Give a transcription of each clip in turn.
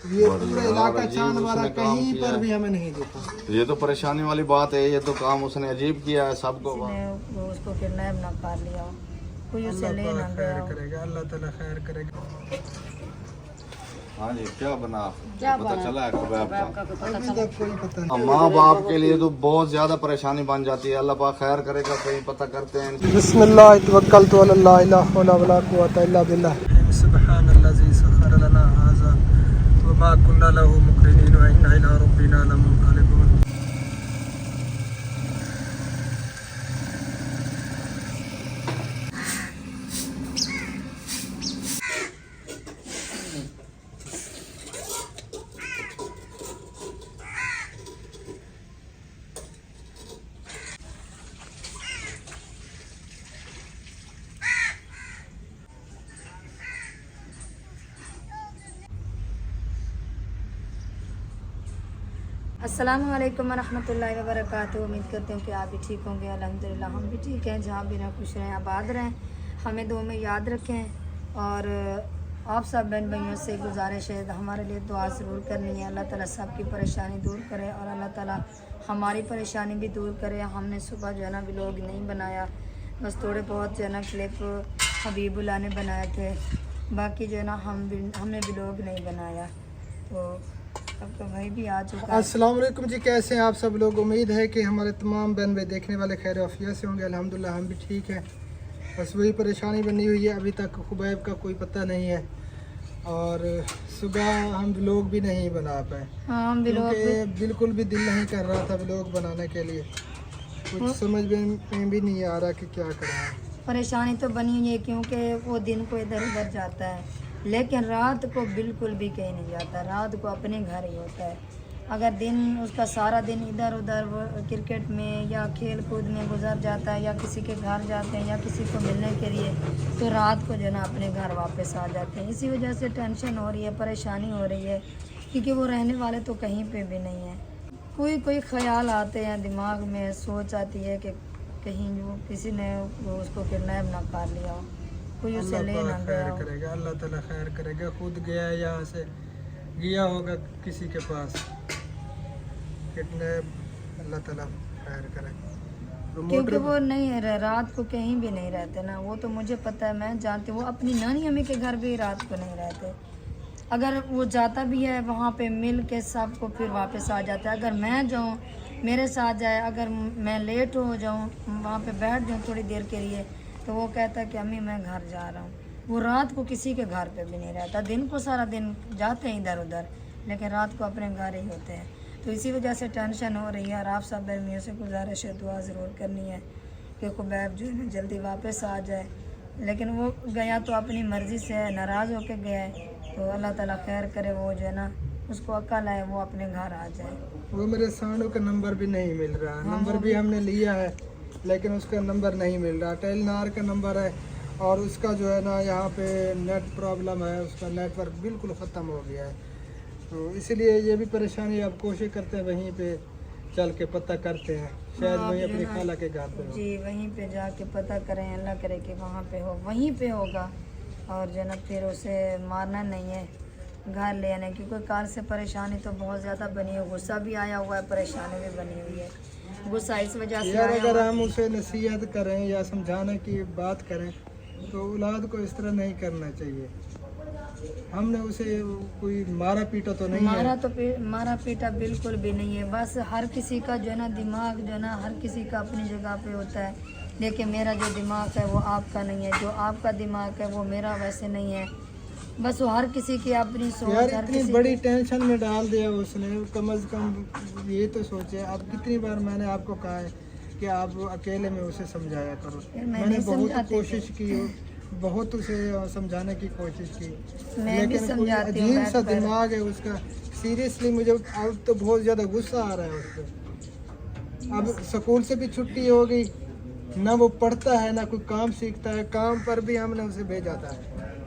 ये पूरा इलाका चांद वाला कहीं पर भी हमें नहीं देता। ये तो परेशानी वाली बात है, ये तो काम उसने अजीब किया है सबको। उसने उसको किडनैप ना कर लिया, कोई उसे ले ना गया। करेगा अल्लाह ताला खैर करेगा। हाँ जी, क्या बना क्या पता बना? चला है कबाब का? अभी तक कोई पता नहीं। माँ बाप के लिए तो बहुत ज्यादा परेशानी बन जाती है। अल्लाह पाक खैर करेगा, कहीं पता करते हैं। बिस्मिल्लाह तवक्कलतु अला ला हौला वला कुव्वता इल्ला बिल्लाह। सुब्हानल्लाज़ी सखर लना हाज़ा व मा कुन्ना लहू मुक़रिनीन व इन्ना इला रब्बिना लमुनक़लिबून। अस्सलामु अलैकुम वरहमतुल्लाहि वबरकातुहू। उम्मीद करते हैं कि आप भी ठीक होंगे। अल्हम्दुलिल्लाह हम भी ठीक हैं। जहाँ भी रहें खुश रहें, आबाद रहें, हमें दुआ में याद रखें। और आप सब बहन भाइयों से गुजारिश है हमारे लिए दुआ ज़रूर करनी है। अल्लाह ताला सबकी परेशानी दूर करे और अल्लाह ताला हमारी परेशानी भी दूर करे। हमने सुबह जो है ना व्लॉग नहीं बनाया, बस थोड़े बहुत जो है ना क्लिप हबीबुल्लाह ने बनाए थे, बाकी जो है ना हमने व्लॉग नहीं बनाया। तो अब तो भाई भी आ चुका है। अस्सलाम वालेकुम जी, कैसे हैं आप सब लोग? उम्मीद है कि हमारे तमाम बहन भाई देखने वाले खैर आफियत से होंगे। अल्हम्दुलिल्लाह हम भी ठीक हैं। बस वही परेशानी बनी हुई है, अभी तक खुबैब का कोई पता नहीं है और सुबह हम व्लॉग भी नहीं बना पाए। हाँ, क्योंकि बिल्कुल भी दिल नहीं कर रहा था व्लॉग बनाने के लिए। कुछ समझ में भी नहीं आ रहा कि क्या करें। परेशानी तो बनी हुई है क्योंकि वो दिन को इधर उधर जाता है, लेकिन रात को बिल्कुल भी कहीं नहीं जाता। रात को अपने घर ही होता है। अगर दिन उसका सारा दिन इधर उधर क्रिकेट में या खेल कूद में गुजर जाता है या किसी के घर जाते हैं या किसी को मिलने के लिए, तो रात को जो है ना अपने घर वापस आ जाते हैं। इसी वजह से टेंशन हो रही है, परेशानी हो रही है, क्योंकि वो रहने वाले तो कहीं पे भी नहीं है। कोई ख्याल आते हैं दिमाग में, सोच आती है कि कहीं वो किसी ने वो उसको किडनैप ना कर लिया हो, कोई उसे ले ना गया हो। करेगा अल्लाह ताला खैर करेगा। खुद गया यहाँ से गया होगा किसी के पास, किडनैप, अल्लाह ताला खैर करे। क्योंकि वो नहीं रह रात को कहीं भी नहीं रहते ना, वो तो मुझे पता है, मैं जानती हूँ। वो अपनी नानी अम्मी के घर भी रात को नहीं रहते। अगर वो जाता भी है वहाँ पे मिल के सबको फिर वापस आ जाता है। अगर मैं जाऊँ, मेरे साथ जाए, अगर मैं लेट हो जाऊँ, वहाँ पे बैठ जाऊँ थोड़ी देर के लिए, तो वो कहता है कि अम्मी मैं घर जा रहा हूँ। वो रात को किसी के घर पे भी नहीं रहता। दिन को सारा दिन जाते हैं इधर उधर, लेकिन रात को अपने घर ही होते हैं। तो इसी वजह से टेंशन हो रही है। और आप सब बहनियों से गुजारिश है, दुआ ज़रूर करनी है कि खुबैब जो है ना जल्दी वापस आ जाए। लेकिन वो गया तो अपनी मर्ज़ी से है, नाराज़ होकर गया है। तो अल्लाह ताला खैर करे, वो जो है ना उसको अक्ल आए, वो अपने घर आ जाए। वो मेरे सानू का नंबर भी नहीं मिल रहा है। नंबर भी हमने लिया है लेकिन उसका नंबर नहीं मिल रहा। टेलनार का नंबर है और उसका जो है ना यहाँ पे नेट प्रॉब्लम है, उसका नेटवर्क बिल्कुल ख़त्म हो गया है। तो इसीलिए ये भी परेशानी। अब कोशिश करते हैं वहीं पे चल के पता करते हैं, शायद वहीं अपनी खाला के घर पे हो। जी, वहीं पे जाके पता करें, अल्लाह करे कि वहाँ पे हो, वहीं पे होगा। और जो ना फिर उसे मारना नहीं है, घर ले आने। क्योंकि कल से परेशानी तो बहुत ज़्यादा बनी है, गुस्सा भी आया हुआ है, परेशानी भी बनी हुई है। गुस्सा इस वजह से यार आया अगर हुआ है। हम उसे नसीहत करें या समझाने की बात करें तो औलाद को इस तरह नहीं करना चाहिए। हमने उसे कोई मारा पीटा तो नहीं है। मारा पीटा बिल्कुल भी नहीं है। बस हर किसी का जो है ना दिमाग जो है ना हर किसी का अपनी जगह पे होता है। लेकिन मेरा जो दिमाग है वो आपका नहीं है, जो आपका दिमाग है वो मेरा वैसे नहीं है। बस वो हर किसी की अपनी सोच। यार हर इतनी किसी बड़ी टेंशन में डाल दिया उसने। कम से कम ये तो सोचे। अब कितनी बार मैंने आपको कहा है कि आप अकेले में उसे समझाया करो। मैंने बहुत कोशिश की, बहुत उसे समझाने की कोशिश की, लेकिन कोई अजीब सा दिमाग है उसका। सीरियसली मुझे अब तो बहुत ज़्यादा गुस्सा आ रहा है उस पर। अब स्कूल से भी छुट्टी हो गई, ना वो पढ़ता है ना कोई काम सीखता है। काम पर भी हमने उसे भेजा था,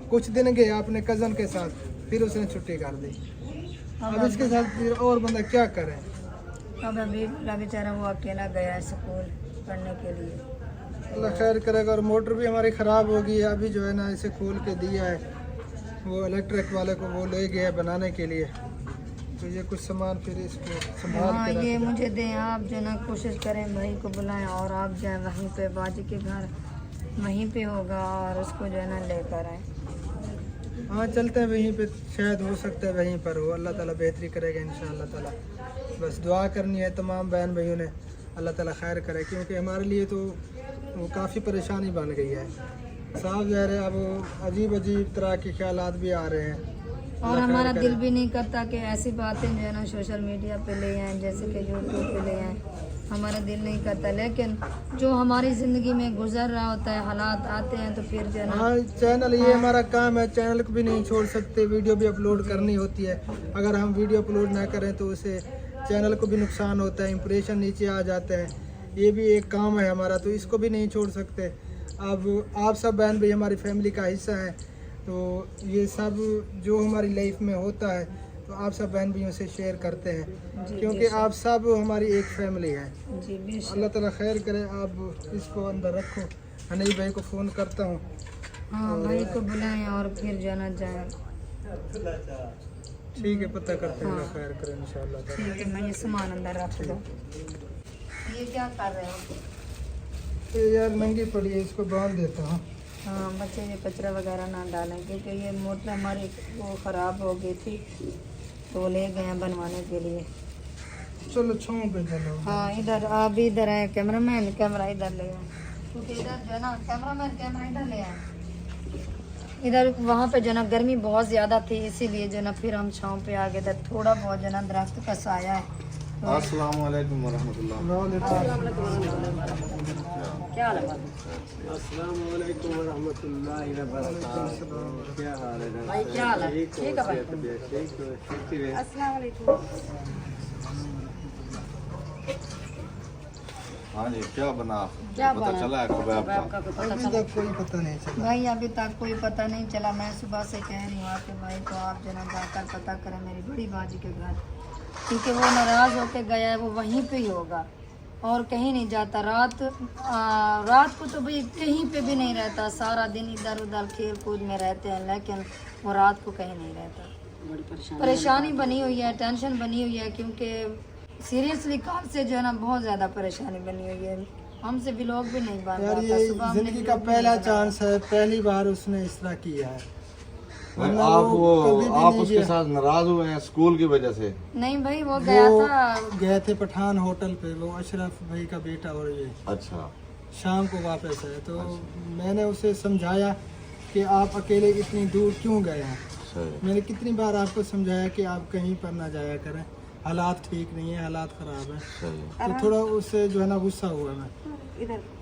कुछ दिन गया अपने कज़न के साथ, फिर उसने छुट्टी कर दी। अब इसके साथ फिर और बंदा क्या करे। अब अभी बेचारा वो अकेला गया है स्कूल पढ़ने के लिए। अल्लाह खैर करेगा। और मोटर भी हमारी ख़राब हो गई है, अभी जो है ना इसे खोल के दिया है। वो इलेक्ट्रिक वाले को वो ले गया बनाने के लिए, तो ये कुछ सामान फिर इसको संभाल हाँ के ये रखें। मुझे दें आप, जो ना कोशिश करें भाई को बुलाएं और आप जाएं वहीं पे, बाजी के घर वहीं पे होगा, और उसको जो है ना लेकर आए। हाँ चलते हैं वहीं पे, शायद हो सकता है वहीं पर हो। अल्लाह ताला बेहतरी करेगा इंशाअल्लाह ताला। बस दुआ करनी है तमाम बहन भाइयों ने, अल्लाह ताला खैर करे, क्योंकि हमारे लिए तो वो काफ़ी परेशानी बन गई है। साफ ज़ाहिर है अब अजीब अजीब तरह के ख्यालात भी आ रहे हैं। और हमारा दिल भी नहीं करता कि ऐसी बातें जो है ना सोशल मीडिया पे ले आएँ, जैसे कि यूट्यूब पे ले आएँ, हमारा दिल नहीं करता। लेकिन जो हमारी ज़िंदगी में गुजर रहा होता है, हालात आते हैं, तो फिर जो है ना हाँ चैनल, ये हमारा काम है, चैनल को भी नहीं छोड़ सकते, वीडियो भी अपलोड करनी होती है। अगर हम वीडियो अपलोड ना करें तो उसे चैनल को भी नुकसान होता है, इंप्रेशन नीचे आ जाते हैं। ये भी एक काम है हमारा, तो इसको भी नहीं छोड़ सकते। अब आप सब बहन भाई हमारी फैमिली का हिस्सा हैं, तो ये सब जो हमारी लाइफ में होता है तो आप सब बहन भाइयों से शेयर करते हैं, क्योंकि आप सब हमारी एक फैमिली है। जी बेशक। अल्लाह ताला खैर करे। आप इसको अंदर रखो, हनी भाई को फ़ोन करता हूँ। हाँ भाई को बुलाएं और फिर जाना जाए। ठीक है, पता करते हैं, अल्लाह खैर करे इंशाअल्लाह ताला। ठीक है, मैं ये सामान अंदर रख दो। ये क्या कर रहे हो? ये यार नंगी पड़ी है, इसको बांध देता हूँ। हाँ बच्चे ये कचरा वगैरह ना डालें, क्योंकि ये मोटर हमारी वो ख़राब हो गई थी, तो वो ले गए हैं बनवाने के लिए। चलो छाँव पे चलो। हाँ इधर आप भी इधर आए, कैमरामैन कैमरा इधर ले आए, क्योंकि इधर जो है ना कैमरामैन कैमरा इधर ले आए। इधर वहाँ पे जो ना गर्मी बहुत ज़्यादा थी, इसीलिए जो ना फिर हम छाँव पे आ गए थे। थोड़ा बहुत जो ना दरख्त का साया है। अस्सलाम वालेकुम वरहमतुल्लाह। क्या लगा? अस्सलाम वालेकुम वरहमतुल्लाहि वबरकातुहू। क्या हाल है? भाई क्या हाल है? ठीक है भाई। ठीक है। अस्सलाम वालेकुम। हाँ जी, क्या बना? क्या पता बना? चला है कबाब का? अभी तक कोई पता नहीं चला। भाई अभी तक कोई पता नहीं चला। मैं सुबह से कह रही हूँ आपके भाई को, आप जो ना जाकर पता करें मेरी बड़ी बाजी के घर, क्योंकि वो नाराज़ होकर गया है, वो वहीं पे ही होगा और कहीं नहीं जाता। रात को तो भाई कहीं पे भी नहीं रहता, सारा दिन इधर उधर खेल कूद में रहते हैं, लेकिन वो रात को कहीं नहीं रहता। परेशानी बनी हुई है, टेंशन बनी हुई है, क्योंकि सीरियसली कल से जो है ना बहुत ज़्यादा परेशानी बनी हुई है। हमसे भी लोग भी नहीं बन यार रहा था। ये सुबह हमने जिंदगी का vlog भी पहला नहीं बनाया। चांस है, पहली बार उसने इस तरह किया है। भाई, वरना आप वो वो कभी भी आप नहीं उसके गया। साथ नाराज हुए हैं स्कूल की वजह से? नहीं भाई वो गया वो था। गए थे पठान होटल पे, वो अशरफ भाई का बेटा, और ये अच्छा। शाम को वापस है। तो मैंने उसे समझाया कि आप अकेले इतनी दूर क्यों गए हैं। सही। मैंने कितनी बार आपको समझाया कि आप कहीं पर ना जाया करें, हालात ठीक नहीं है, हालात ख़राब है। सही। तो थोड़ा उससे जो है ना गुस्सा हुआ मैं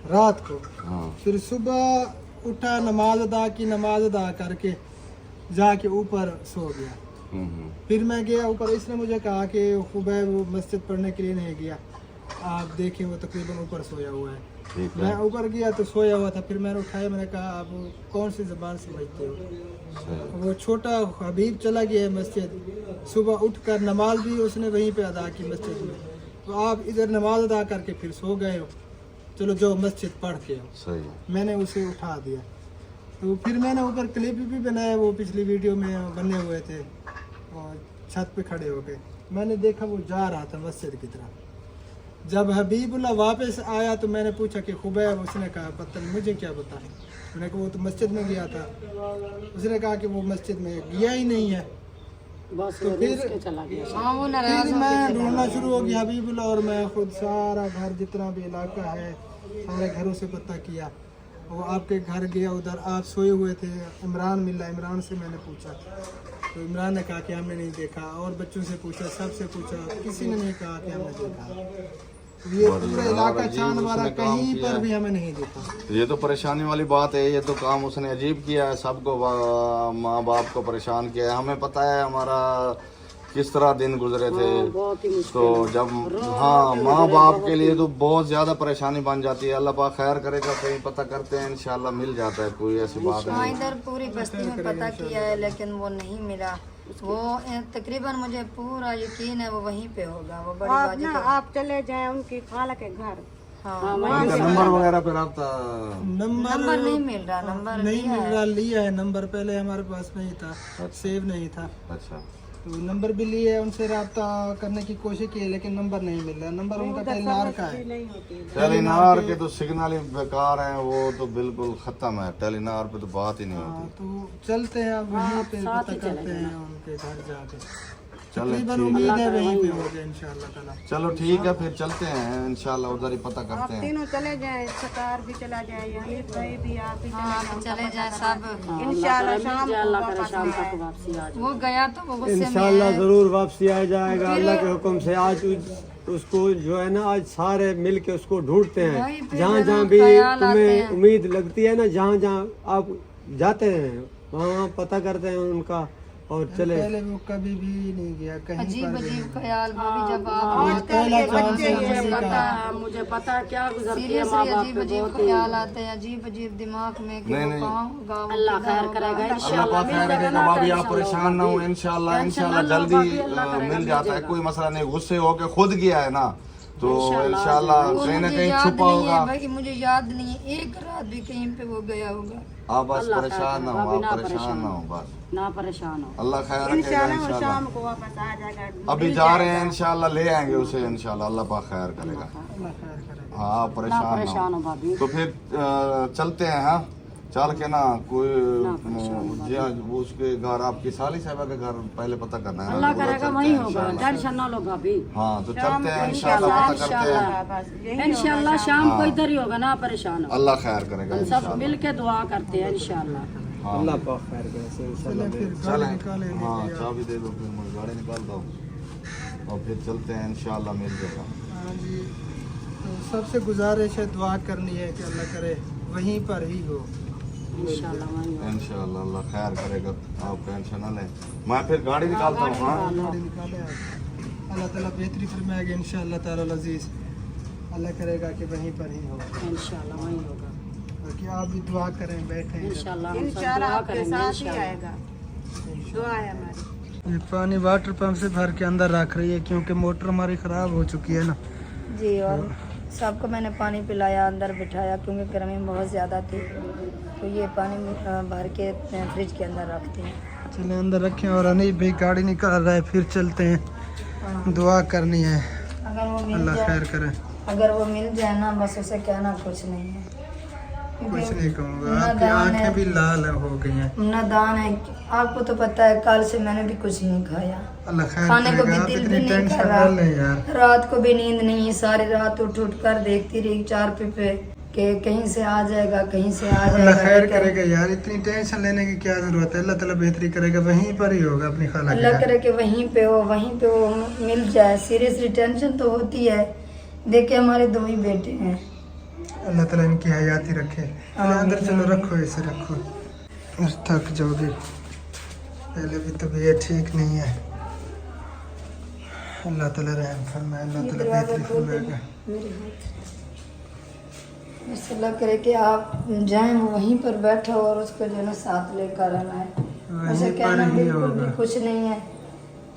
रात को। हाँ। फिर सुबह उठा, नमाज अदा की, नमाज अदा करके जाके ऊपर सो गया। फिर मैं गया ऊपर, इसने मुझे कहा कि खुबैब वो मस्जिद पढ़ने के लिए नहीं गया, आप देखें वो तकरीबन ऊपर सोया हुआ है। ठीक मैं है। ऊपर गया तो सोया हुआ था। फिर मैंने उठाया, मैंने कहा आप कौन सी ज़बान समझते हो। सही। वो छोटा हबीब चला गया मस्जिद, सुबह उठकर नमाज भी उसने वहीं पे अदा की मस्जिद में। तो आप इधर नमाज अदा करके फिर सो गए हो, चलो जो मस्जिद पढ़ के हो। सही। मैंने उसे उठा दिया। तो फिर मैंने ऊपर क्लिप भी बनाया, वो पिछली वीडियो में बने हुए थे, और छत पे खड़े हो गए। मैंने देखा वो जा रहा था मस्जिद की तरफ। जब हबीबुल्लाह वापस आया तो मैंने पूछा कि खुबैब, उसने कहा पता नहीं, मुझे क्या पता। मैंने कहा वो तो मस्जिद में गया था। उसने कहा कि वो मस्जिद में गया ही नहीं है। तो फिर हाँ वो नाराज़ फिर हो मैं गए थे। ढूंढना शुरू हो गया हबीबुल्लाह, और मैं खुद सारा घर जितना भी इलाका है सारे घरों से पता किया। वो आपके घर गया, उधर आप सोए हुए थे, इमरान मिला, इमरान से मैंने पूछा तो इमरान ने कहा कि हमने नहीं देखा। और बच्चों से पूछा, सबसे पूछा, किसी ने नहीं कहा कि हमने देखा। ये पूरा इलाका छान मारा, उसने काम कहीं किया पर है। भी हमें नहीं देखा। ये तो परेशानी वाली बात है, ये तो काम उसने अजीब किया है, सबको माँ बाप को परेशान किया है। हमें पता है हमारा किस तरह दिन गुजरे थे, तो जब हाँ माँ बाप के लिए तो बहुत ज़्यादा परेशानी बन जाती है। अल्लाह पाक खैर करेगा, कहीं पता करते हैं, इंशाल्लाह मिल जाता है, कोई ऐसी बात हाँ नहीं। इधर पूरी बस्ती में पता किया है, लेकिन वो नहीं मिला। वो तकरीबन मुझे पूरा यकीन है वो वहीं पे होगा। वो बड़ी आप बाजी ना का आप चले जाएं उनकी खाला के घर, उनका नंबर वगैरह पे रब्ता नंबर नहीं मिल रहा, नंबर नहीं मिल रहा, लिया है नंबर, पहले हमारे पास नहीं था, सेव नहीं था, अच्छा तो नंबर भी लिए, उनसे रब्ता करने की कोशिश की लेकिन नंबर नहीं मिल रहा। नंबर उनका टेलीनार का है। टेलीनार के तो सिग्नल ही बेकार हैं, वो तो बिल्कुल खत्म है, टेलीनार पे तो बात ही नहीं हाँ, होती। तो चलते हैं अब वहीं पे पता करते हैं उनके घर जाके। चलो तकरीबन ठीक उम्मीद है वहीं पे होगा इंशाल्लाह ताला। चलो ठीक है, फिर चलते हैं इंशाल्लाह, उधर ही पता करते हैं। तीनों चले जाए, सरकार भी चला जाए, हनीफ भाई भी आप भी चले जाए सब। इंशाल्लाह शाम को वापस आए। वो गया तो वो गुस्से में इंशाल्लाह है। जरूर वापसी आ जाएगा अल्लाह के हुक्म से। आज उसको जो है ना, आज सारे मिल के उसको ढूंढते वही हैं, पे जहाँ जरा जहाँ भी ख्याल आते तुम्हें हैं। उम्मीद लगती है ना, जहाँ जहाँ आप जाते हैं वहाँ पता करते हैं उनका और चले। पहले वो कभी भी नहीं गया कहीं अजीब पर भी अजीब नहीं। ख्याल भाभी, जब आप पहला चांस है उसी का। मुझे पता क्या सीरियसली अजीब अजीब ख्याल आते हैं, अजीब अजीब दिमाग में कि नहीं, वो नहीं। कहाँ होगा, वो अल्लाह किधर खैर होगा। करेगा अल्लाह पाक खैर करेगा भाभी, आप परेशान ना हो, इंशाल्लाह इंशाल्लाह जल्दी मिल जाता है, कोई मसला नहीं। गुस्से होके खुद गया है ना, तो इंशाल्लाह वो कहीं ना मुझे कहीं याद छुपा नहीं होगा। है भाई, मुझे याद नहीं है एक रात भी कहीं पे वो गया होगा। आप बस परेशान ना हो, आप परेशान ना हो, बस ना परेशान हो। अल्लाह खैर रखेगा इंशाल्लाह। शाम को वापस आ जाएगा। अभी जा रहे हैं इंशाल्लाह, ले आएंगे उसे इंशाल्लाह, अल्लाह पाक खैर करेगा। अल्लाह खैर करेगा। हाँ आप परेशान ना हो। भाभी। तो फिर चलते हैं, हाँ चल के ना कोई जी हाँ, वो उसके घर आपकी साली साहिबा के घर पहले पता करना है ना, अल्लाह तो उधर करेगा चलते वही हैं होगा, इंशाल्लाह। टेंशन ना लो भाभी। हाँ तो चलते हैं इंशाल्लाह, पता करते हैं। इंशाल्लाह शाम को इधर ही होगा, ना परेशान हो। अल्लाह खैर करेगा सब इंशाल्लाह। मिल के दुआ करते हैं इंशाल्लाह। हाँ अल्लाह पाक खैर करे से इंशाल्लाह। फिर चलें। गाड़ी निकाले हाँ चाबी दे दो, फिर मैं गाड़ी निकाल दो और फिर चलते हैं इंशाल्लाह, मिल जाएगा। हाँ जी, तो सबसे गुजारिश है दुआ करनी है कि अल्लाह करे वहीं पर ही हो। इंशाल्लाह वही होगा। इंशाल्लाह अल्लाह खैर करेगा, आप टेंशन ना लें। मैं फिर गाड़ी निकालता हूँ। हाँ गाड़ी निकाले आप, अल्लाह ताला बेहतरी फरमाएगा इंशाल्लाह ताला अजीज़। अल्लाह करेगा कि वहीं पर ही हो, इंशाल्लाह वही होगा। कि आप भी दुआ करें, बैठें। इंशाल्लाह हम सब दुआ करेंगे इंशाल्लाह। दुआ है हमारी। ये पानी वाटर पंप से भर के अंदर रख रही है क्योंकि मोटर हमारी ख़राब हो चुकी है ना। जी, और सबको मैंने पानी पिलाया, अंदर बिठाया क्योंकि गर्मी बहुत ज़्यादा थी, तो ये पानी भर के फ्रिज के अंदर रखते हैं। चले अंदर रखें और अनीब भाई गाड़ी निकाल रहा है, फिर चलते हैं, दुआ करनी है अगर वो मिल अल्लाह जाए, खैर करे। अगर वो मिल जाए ना, बस उसे कहना कुछ नहीं है। कुछ नहीं कहूँगा, आपकी आंखें भी लाल हो गई हैं। नादान है, आपको तो पता है कल से मैंने भी कुछ नहीं खाया, अल्लाह खैर खाने को करेगा। भी आप दिल इतनी भी नहीं टेंशन कर ना लें यार। रहा, रात को भी नींद नहीं है, सारी रात उठ उठ कर देखती रही चारपाई पे कि कहीं से आ जाएगा, कहीं से आ अल्लाह खैर जाएगा। करेगा यार, इतनी टेंशन लेने की क्या जरूरत है, अल्लाह ताला बेहतरी करेगा, वहीं पर ही होगा अपनी खाला के अल्लाह घर। करे कि वहीं पे हो, वहीं पे वो मिल जाए। सीरियसली टेंशन तो होती है, देखिए हमारे दो ही बेटे हैं। अल्लाह ताला इनकी हयाती रखे। चलो अंदर चलो, रखो इसे रखो, बस थक जाओगे, पहले भी तबीयत ठीक नहीं है। अल्लाह ताला रहम फरमाए, अल्लाह ताला बेहतरी फरमाएगा। बस अल्लाह करे कि आप जाएं, वो वहीं पर बैठो और उसको जो है ना साथ लेकर आना है। वहीं उसे पर कहना ही बिल्कुल भी होगा। कुछ नहीं है,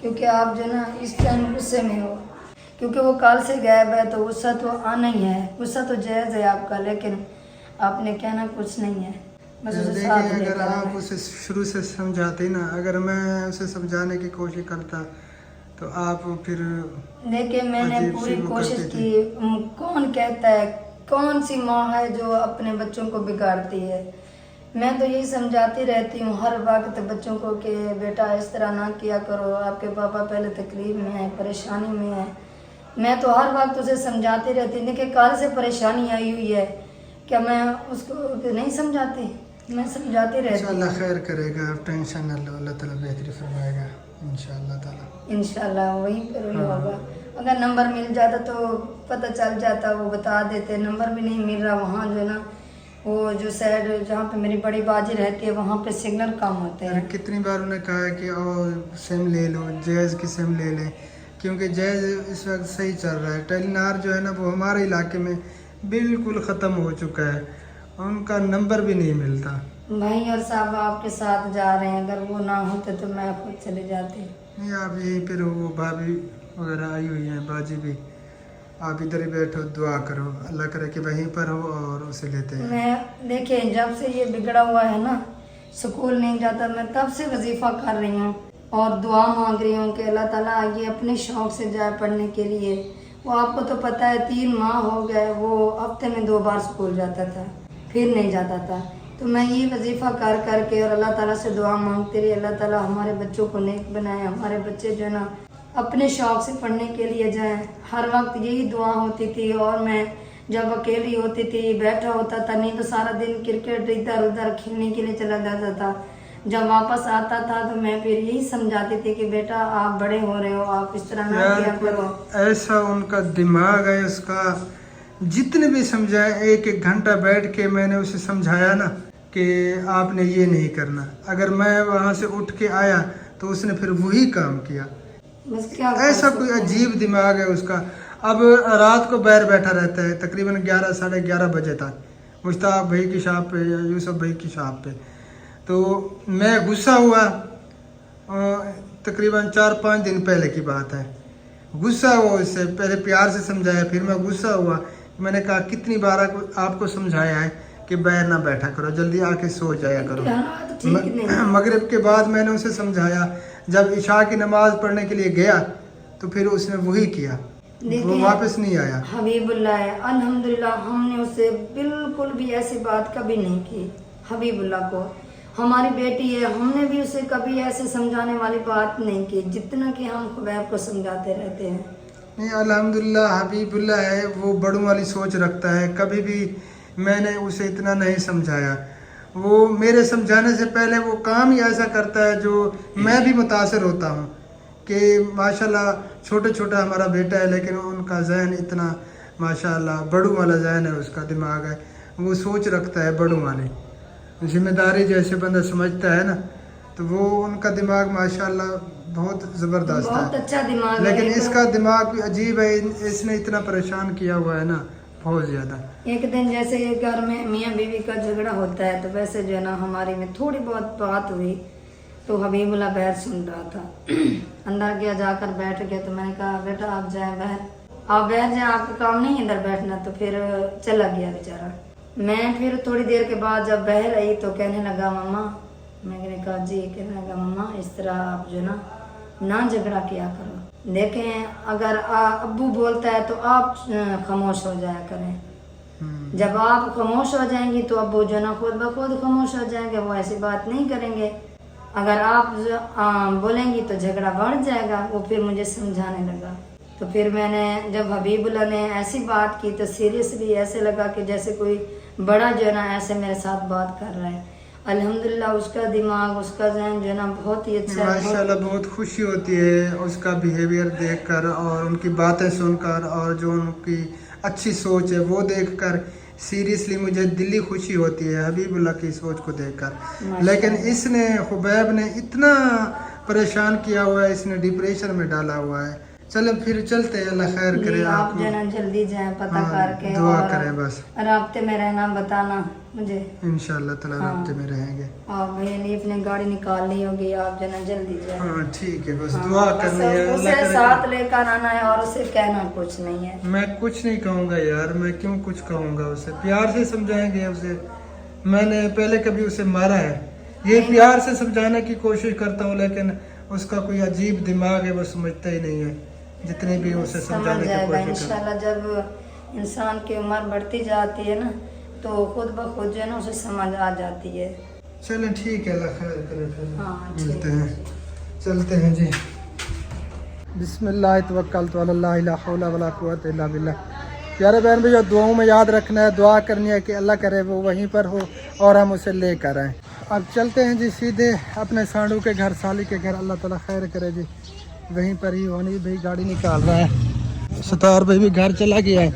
क्योंकि आप जो है ना इस टाइम गुस्से में हो, क्योंकि वो कल से गायब है, तो गुस्सा तो आना ही है। गुस्सा तो जायज़ है आपका, लेकिन आपने कहना कुछ नहीं है, बस उसे देखिए साथ अगर लेकर आना आप है। उसे शुरू से समझाते ना, अगर मैं उसे समझाने की कोशिश करता तो आप फिर देखिए मैंने अजीब पूरी सी वो कोशिश करती की। कौन कहता है, कौन सी माँ है जो अपने बच्चों को बिगाड़ती है? मैं तो यही समझाती रहती हूँ हर वक्त बच्चों को कि बेटा इस तरह ना किया करो, आपके पापा पहले तकलीफ में है, परेशानी में है। मैं तो हर वक्त उसे समझाती रहती हूँ। देखिए कल से परेशानी आई हुई है, क्या मैं उसको नहीं समझाती? मैं समझाती रहती हूँ। अल्लाह खैर करेगा, आप टेंशन न लो, अल्लाह ताला बेहतरी फरमाएगा इंशाअल्लाह ताला। इंशाल्लाह वहीं पर ही होगा। अगर नंबर मिल जाता तो पता चल जाता, वो बता देते। नंबर भी नहीं मिल रहा, वहाँ जो है ना वो जो साइड जहाँ पे मेरी बड़ी बाजी रहती है वहाँ पे सिग्नल कम होते हैं। कितनी बार उन्हें कहा है कि और सिम ले लो, जैज़ की सिम ले लें, क्योंकि जैज़ इस वक्त सही चल रहा है। टेलीनार जो है ना वो हमारे इलाके में बिल्कुल ख़त्म हो चुका है, उनका नंबर भी नहीं मिलता। भाई और साहब आपके साथ जा रहे हैं, अगर वो ना होते तो मैं खुद चले जाती। नहीं आप यहीं पर हो, वो भाभी वगैरह आई हुई हैं, बाजी भी, आप इधर ही बैठो, दुआ करो, अल्लाह करे कि वहीं पर हो और उसे लेते हैं। मैं देखिए जब से ये बिगड़ा हुआ है ना, स्कूल नहीं जाता, मैं तब से वजीफा कर रही हूँ और दुआ मांग रही हूँ कि अल्लाह ताला ये अपने शौक से जाए पढ़ने के लिए। वो आपको तो पता है 3 माह हो गए, वो हफ्ते में 2 बार स्कूल जाता था, फिर नहीं जाता था। तो मैं ये वजीफा कर करके और अल्लाह ताला से दुआ मांगती रही, अल्लाह ताला हमारे बच्चों को नेक बनाए, हमारे बच्चे जो है ना अपने शौक से पढ़ने के लिए जाएं। हर वक्त यही दुआ होती थी। और मैं जब अकेली होती थी, बैठा होता था, नहीं तो सारा दिन क्रिकेट इधर उधर खेलने के लिए चला जाता था। जब वापस आता था तो मैं फिर यही समझाती थी कि बेटा आप बड़े हो रहे हो, आप इस तरह ना किया करो। ऐसा उनका दिमाग है, उसका जितने भी समझाए, 1-1 घंटा बैठ के मैंने उसे समझाया ना कि आपने ये नहीं करना। अगर मैं वहाँ से उठ के आया तो उसने फिर वही काम किया। बस क्या ऐसा कोई अजीब दिमाग है उसका। अब रात को बाहर बैठा रहता है तकरीबन 11 साढ़े 11 बजे तक, मुश्ताक भाई की शॉप पे या यूसुफ भाई की शॉप पे। तो मैं गुस्सा हुआ, तकरीबन 4-5 दिन पहले की बात है। गुस्सा हुआ, उससे पहले प्यार से समझाया, फिर मैं गुस्सा हुआ। मैंने कहा कितनी बार आपको समझाया है कि बाहर ना बैठा करो, जल्दी आके सो जाया करो। मगरिब के बाद मैंने उसे समझाया, जब इशा की नमाज पढ़ने के लिए गया तो फिर उसने वही किया, वो वापस नहीं आया। हबीबुल्लाह है, अल्हम्दुलिल्लाह हमने उससे बिल्कुल भी ऐसी बात कभी नहीं की। हबीबुल्लाह को हमारी बेटी है, हमने भी उसे कभी ऐसे समझाने वाली बात नहीं की जितना कि हम खुबैब को समझाते रहते हैं। नहीं, अल्हम्दुलिल्लाह हबीबुल्लाह है, वो बड़ों वाली सोच रखता है। कभी भी मैंने उसे इतना नहीं समझाया। वो मेरे समझाने से पहले वो काम ही ऐसा करता है जो मैं भी मुतासर होता हूँ कि माशाल्लाह छोटा छोटा हमारा बेटा है, लेकिन उनका जहन इतना माशाल्लाह बड़ों वाला जहन है, उसका दिमाग है, वो सोच रखता है बड़ों वाली जिम्मेदारी। जैसे बंदा समझता है ना, तो वो उनका दिमाग माशाल्लाह बहुत ज़बरदस्त बहुत है। अच्छा दिमाग है। लेकिन इसका दिमाग भी अजीब है, इसने इतना परेशान किया हुआ है ना बहुत ज़्यादा। एक दिन जैसे घर में मियाँ बीवी का झगड़ा होता है, तो वैसे जो है ना हमारी में थोड़ी बहुत बात हुई, तो हबीबुल्लाह बाहर सुन रहा था। अंदर गया, जाकर बैठ गया। तो मैंने कहा बेटा आप जाए बाहर, आप बैठ जाए, आपका काम नहीं इधर बैठना। तो फिर चला गया बेचारा। मैं फिर थोड़ी देर के बाद जब बाहर आई तो कहने लगा मम्मा, मैंने कहा जी, कहने लगा मम्मा इस तरह आप जो ना झगड़ा किया करो। देखें अगर अब्बू बोलता है तो आप खामोश हो जाया करें। जब आप खामोश हो जाएंगी तो अब्बू जो ना खुद ब खुद खामोश हो जाएंगे, वो ऐसी बात नहीं करेंगे। अगर आप बोलेंगी तो झगड़ा बढ़ जाएगा। वो फिर मुझे समझाने लगा। तो फिर मैंने जब हबीबुल्लाह ने ऐसी बात की तो सीरियसली ऐसे लगा कि जैसे कोई बड़ा जो है ना ऐसे मेरे साथ बात कर रहा है। अल्हम्दुलिल्लाह उसका दिमाग, उसका जहन जो है ना बहुत ही अच्छा है। माशाल्लाह बहुत खुशी होती है उसका बिहेवियर देखकर और उनकी बातें सुनकर, और जो उनकी अच्छी सोच है वो देखकर। सीरियसली मुझे दिली खुशी होती है हबीबुल्लाह की सोच को देखकर। लेकिन इसने खुबैब ने इतना परेशान किया हुआ है, इसने डिप्रेशन में डाला हुआ है। चलो फिर चलते हैं, अल्लाह खैर करे। आप जो ना जल्दी जाएं पता करके, दुआ और करें बस। राब्ते में रहना बताना मुझे, इंशाल्लाह ताला राब्ते में रहेंगे। आप भैया ने अपनी गाड़ी निकाल ली होगी, आप जो ना जल्दी जाए। हाँ ठीक है, बस दुआ करनी है। उसे अल्लाह करे। साथ लेकर आना है और उसे कहना कुछ नहीं है। मैं कुछ नहीं कहूँगा यार, मैं क्यों कुछ कहूँगा उसे, प्यार से समझाएंगे उसे। मैंने पहले कभी उसे मारा है, ये प्यार से समझाने की कोशिश करता हूँ, लेकिन उसका कोई अजीब दिमाग है, वो समझता ही नहीं है जितने भी उसे समझाने की कोशिश करता। इंशाल्लाह जब इंसान की उम्र बढ़ती जाती है ना, तो खुद ब खुद जो है ना उसे समझ आ जाती है। चलें ठीक है, अल्लाह खैर करे, फिर हाँ, मिलते हैं, चलते हैं जी। बिस्मिल्लाह तवक्कलतु अल्लाह ला हौला वला कुव्वता इल्ला बिल्लाह। प्यारे बहन भैया, दुआओं में याद रखना है, दुआ करनी है कि अल्लाह करे वो वहीं पर हो और हम उसे लेकर आएँ। अब चलते हैं जी सीधे अपने सांडू के घर, साली के घर। अल्लाह ताला खैर करे जी, वहीं पर ही होनी। भाई गाड़ी निकाल रहा है, सतार भाई भी घर चला गया है।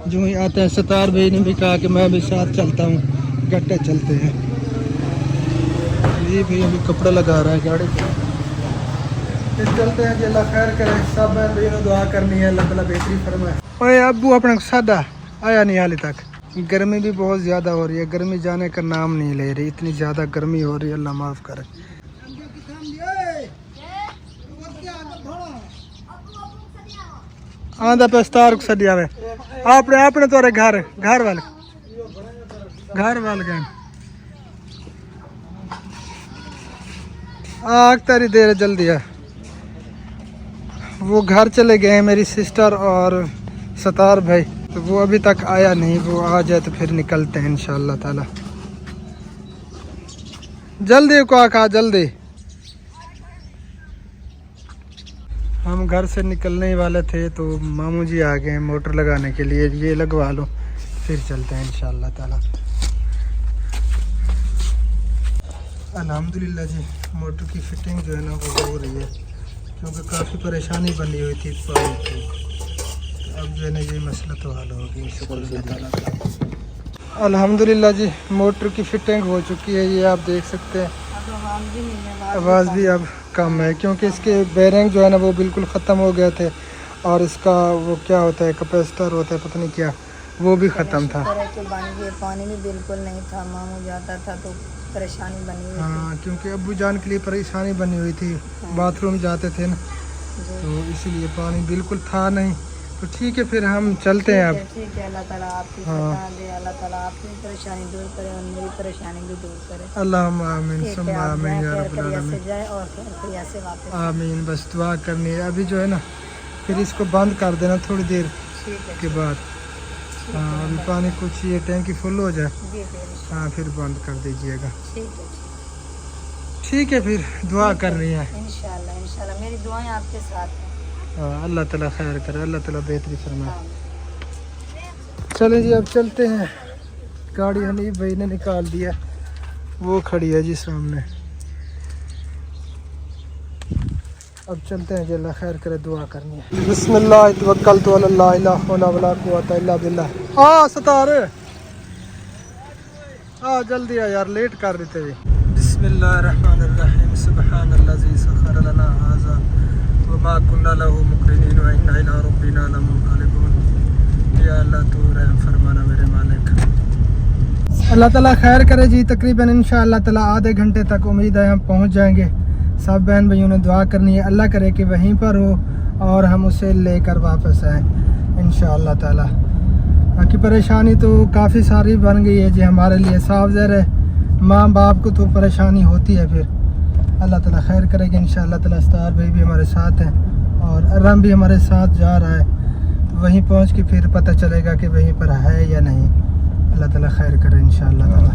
जो ही आते हैं सतार भाई ने भी कहा कि मैं भी साथ चलता हूँ, गट्टे चलते हैं। ये भी अभी कपड़ा लगा रहा है गाड़ी पे। फिर चलते हैं जी, अल्लाह खैर करे। सब भाई ने दुआ करनी है, अल्लाह ताला बेहतरी फरमाए। ओए अब्बू अपना सादा आया नहीं हाल तक। गर्मी भी बहुत ज़्यादा हो रही है, गर्मी जाने का नाम नहीं ले रही, इतनी ज़्यादा गर्मी हो रही है, अल्लाह माफ़ करे। आंदा पे स्टार को सदिया में आपने आपने तोरे घर वाले गए आग तारी देर जल्दी है। वो घर चले गए हैं मेरी सिस्टर और सतार भाई, तो वो अभी तक आया नहीं, वो आ जाए तो फिर निकलते हैं इंशाअल्लाह ताला। जल्दी को आका जल्दी। हम घर से निकलने वाले थे तो मामू जी आ गए मोटर लगाने के लिए, ये लगवा लो फिर चलते हैं इंशाअल्लाह ताला। अल्हम्दुलिल्लाह जी मोटर की फिटिंग जो है ना वो हो रही है, क्योंकि काफ़ी परेशानी बनी हुई थी पानी की। अब जो है ना ये मसला तो हल हो गया शुक्र ताला का। अल्हम्दुलिल्लाह जी मोटर की फिटिंग हो चुकी है, ये आप देख सकते हैं। आवाज़ भी अब कम है क्योंकि इसके बेरिंग जो है ना वो बिल्कुल ख़त्म हो गए थे, और इसका वो क्या होता है कैपेसिटर होता है पता नहीं क्या, वो भी ख़त्म था। पानी भी बिल्कुल नहीं था, मामू जाता था तो परेशानी बनी हुई थी। हाँ क्योंकि अब्बू जान के लिए परेशानी बनी हुई थी, बाथरूम जाते थे ना तो इसीलिए पानी बिल्कुल था नहीं। तो ठीक है फिर हम चलते हैं अब। ठीक है, अल्लाह ताला आपकी फतह दे, अल्लाह ताला आपकी परेशानी दूर करे और मेरी परेशानी भी दूर करे। अल्लाहुम्मा आमीन ठीक सुम्मा है, आप आमीन या खैर रब्बल करिया आलमीन से जाए और खैर करिया से वापस। आमीन। बस दुआ करनी है अभी जो है ना, फिर इसको बंद कर देना थोड़ी देर ठीक है, के बाद। हाँ अभी पानी कुछ ये टैंकी फुल हो जाए, जी फिर हाँ फिर बंद कर दीजिएगा। ठीक है, ठीक है फिर दुआ करनी है। इंशाल्लाह इंशाल्लाह मेरी दुआएं आपके साथ हैं। हाँ अल्लाह ताला खैर करे, अल्लाह ताला बेहतरी फरमाए। चलें जी अब चलते हैं, गाड़ी हनीफ भाई ने निकाल दिया, वो खड़ी है जी सामने। अब चलते हैं कि अल्लाह खैर करे, दुआ करनी है। बिस्मिल्लाह तवक्कलतु अल्लाह ला हौला वला कुव्वता इल्ला बिल्लाह। आ सतार आ जल्दी आ यार, लेट कर रहे थे। बिस्मिल्लाहिर्रहमानिर्रहीम सुब्हानल्लाज़ी सखर लना हाज़ा व मा कुन्ना लहू मुक़रिनीन व इन्ना इला रब्बिना लमुनक़लिबून। या अल्लाह तू रहम फरमाना मेरे मालिक। अल्लाह ताला खैर करे जी, तकरीबन इंशाअल्लाह ताला आधे घंटे तक उम्मीद है हम पहुंच जाएंगे। सब बहन भाइयों ने दुआ करनी है, अल्लाह करे कि वहीं पर हो और हम उसे लेकर वापस आएँ इंशाअल्लाह ताला। बाकी परेशानी तो काफ़ी सारी बन गई है जी हमारे लिए, साफ ज़ाहिर है माँ बाप को तो परेशानी होती है। फिर अल्लाह ताला खैर करेगी इंशाअल्लाह ताला। अस्तार भाई भी हमारे साथ हैं और अरम भी हमारे साथ जा रहा है, तो वहीं पहुँच के फिर पता चलेगा कि वहीं पर है या नहीं। अल्लाह ताला खैर करे इंशाअल्लाह ताला।